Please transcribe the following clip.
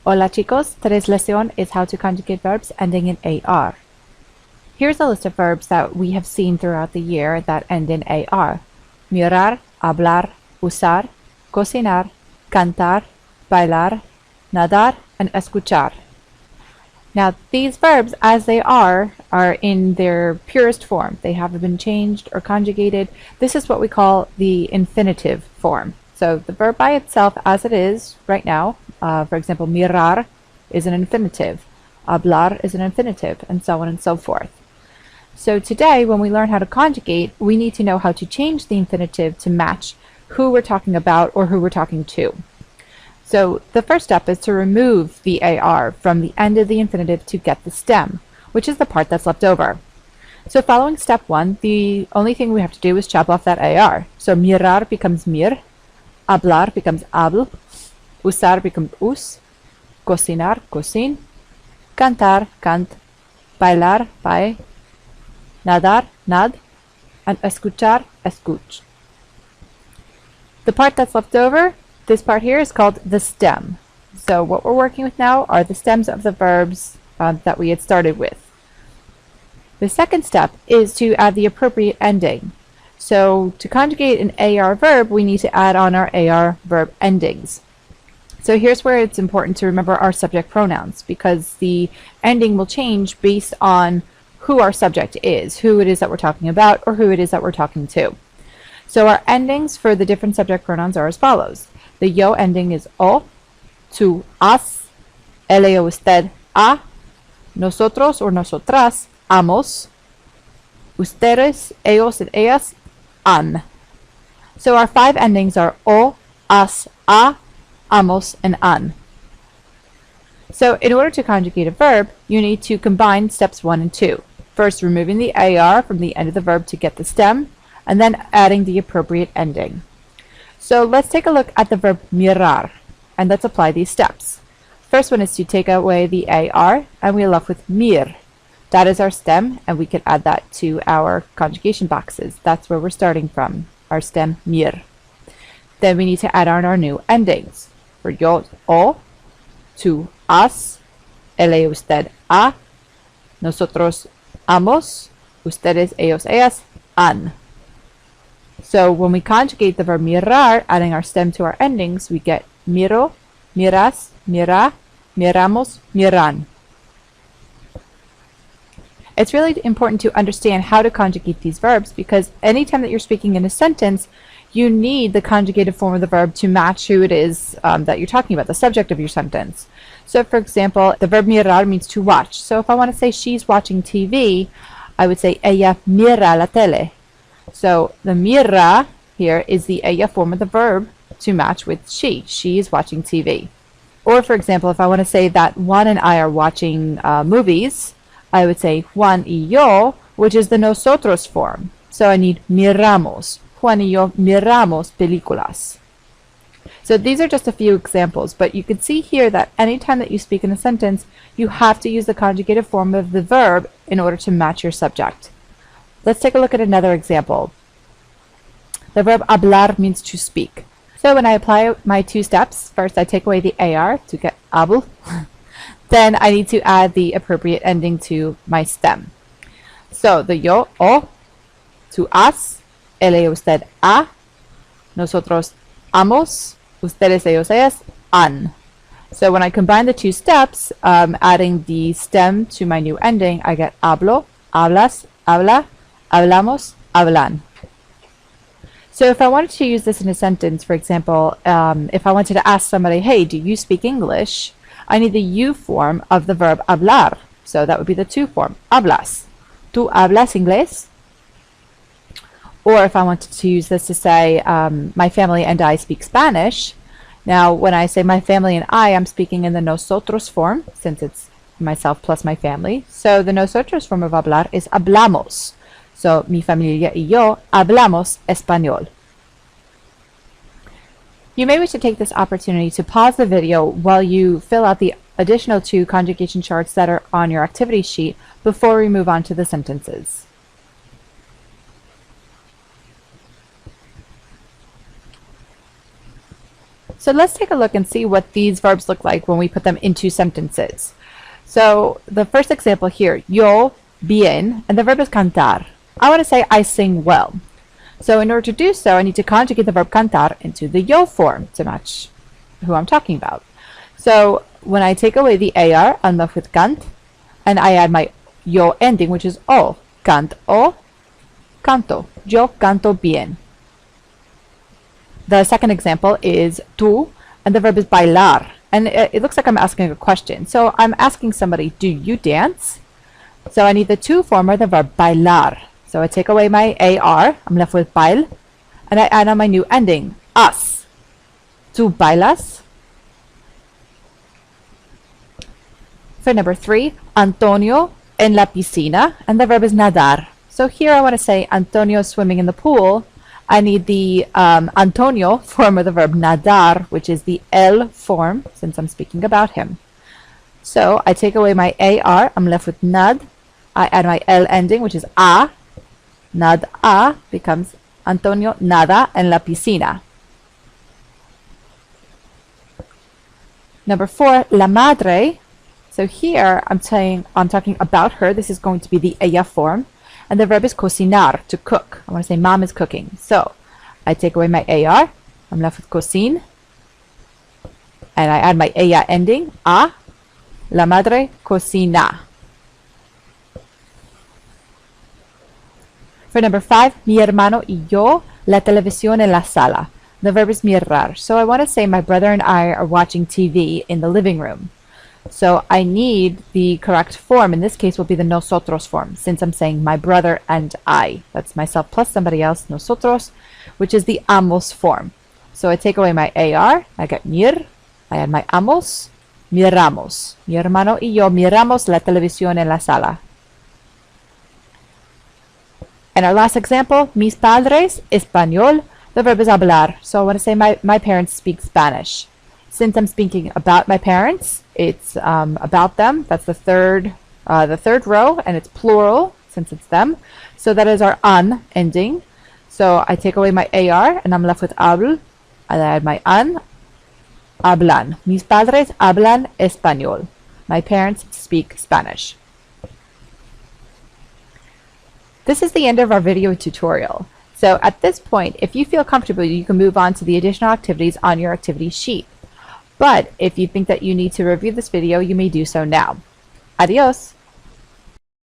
Hola chicos, today's lesson is how to conjugate verbs ending in AR. Here's a list of verbs that we have seen throughout the year that end in AR. Mirar, hablar, usar, cocinar, cantar, bailar, nadar, and escuchar. Now these verbs, as they are in their purest form. They haven't been changed or conjugated. This is what we call the infinitive form. So the verb by itself as it is right now, for example, mirar is an infinitive, hablar is an infinitive, and so on and so forth. So today, when we learn how to conjugate, we need to know how to change the infinitive to match who we're talking about or who we're talking to. So the first step is to remove the AR from the end of the infinitive to get the stem, which is the part that's left over. So following step one, the only thing we have to do is chop off that AR. So mirar becomes mir, hablar becomes habl, usar becomes us, cocinar, cocin, cantar, cant, bailar, bail, nadar, nad, and escuchar, escuch. The part that's left over, this part here, is called the stem. So what we're working with now are the stems of the verbs that we had started with. The second step is to add the appropriate ending. So to conjugate an AR verb, we need to add on our AR verb endings. So here's where it's important to remember our subject pronouns, because the ending will change based on who our subject is, who it is that we're talking about, or who it is that we're talking to. So our endings for the different subject pronouns are as follows. The yo ending is o, tú, as, él o usted, a, nosotros or nosotras, amos, ustedes, ellos, and ellas, an. So our five endings are o, as, a, amos, and an. So in order to conjugate a verb, you need to combine steps 1 and 2. First, removing the AR from the end of the verb to get the stem, and then adding the appropriate ending. So let's take a look at the verb mirar, and let's apply these steps. First one is to take away the AR, and we're left with mir. That is our stem, and we can add that to our conjugation boxes. That's where we're starting from, our stem mir. Then we need to add on our new endings. For yo, o, tú, as, él, usted, a, nosotros, amos, ustedes, ellos, ellas, an. So when we conjugate the verb mirar, adding our stem to our endings, we get miro, miras, mira, miramos, miran. It's really important to understand how to conjugate these verbs, because anytime that you're speaking in a sentence, you need the conjugated form of the verb to match who it is that you're talking about, the subject of your sentence. So for example, the verb mirar means to watch. So if I want to say she's watching TV, I would say ella mira la tele. So the mira here is the ella form of the verb to match with she. She is watching TV. Or for example, if I want to say that Juan and I are watching movies, I would say Juan y yo, which is the nosotros form. So I need miramos. Juan y yo miramos películas. So these are just a few examples, but you can see here that anytime that you speak in a sentence, you have to use the conjugated form of the verb in order to match your subject. Let's take a look at another example. The verb hablar means to speak. So when I apply my two steps, first I take away the AR to get habl. Then I need to add the appropriate ending to my stem. So the yo, o, tú, as, él, usted, a, nosotros, amos, ustedes, ellos, ellas, an. So when I combine the two steps, adding the stem to my new ending, I get hablo, hablas, habla, hablamos, hablan. So if I wanted to use this in a sentence, for example, if I wanted to ask somebody, hey, do you speak English? I need the you form of the verb hablar. So that would be the to form, hablas. ¿Tú hablas inglés? Or if I wanted to use this to say, my family and I speak Spanish. Now, when I say my family and I'm speaking in the nosotros form, since it's myself plus my family. So the nosotros form of hablar is hablamos. So mi familia y yo hablamos español. You may wish to take this opportunity to pause the video while you fill out the additional 2 conjugation charts that are on your activity sheet before we move on to the sentences. So let's take a look and see what these verbs look like when we put them into sentences. So the first example here, yo bien, and the verb is cantar. I want to say I sing well. So in order to do so, I need to conjugate the verb cantar into the yo form to match who I'm talking about. So when I take away the AR, I'm left with cant, and I add my yo ending, which is o. Cant o, canto. Yo canto bien. The second example is tú, and the verb is bailar. And it looks like I'm asking a question. So I'm asking somebody, do you dance? So I need the tú form or the verb bailar. So I take away my AR, I'm left with bail, and I add on my new ending, as. Tú bailas? For number 3, Antonio en la piscina, and the verb is nadar. So here I want to say Antonio swimming in the pool. I need the Antonio form of the verb nadar, which is the el form, since I'm speaking about him. So I take away my AR, I'm left with nad. I add my el ending, which is a. Nad a becomes Antonio nada en la piscina. Number 4, la madre. So here I'm talking about her. This is going to be the ella form. And the verb is cocinar, to cook. I want to say mom is cooking. So I take away my AR. I'm left with cocin. And I add my ella ending, a. La madre cocina. For number 5, mi hermano y yo, la televisión en la sala. The verb is mirar. So I want to say my brother and I are watching TV in the living room. So I need the correct form. In this case will be the nosotros form, since I'm saying my brother and I. That's myself plus somebody else, nosotros, which is the amos form. So I take away my AR, I get mir, I add my amos, miramos. Mi hermano y yo miramos la televisión en la sala. And our last example, mis padres, español. The verb is hablar. So I want to say my parents speak Spanish. Since I'm speaking about my parents, it's about them. That's the third row, and it's plural since it's them. So that is our an ending. So I take away my AR, and I'm left with habl. And I add my an, hablan. Mis padres hablan español. My parents speak Spanish. This is the end of our video tutorial. So at this point, if you feel comfortable, you can move on to the additional activities on your activity sheet. But if you think that you need to review this video, you may do so now. Adios!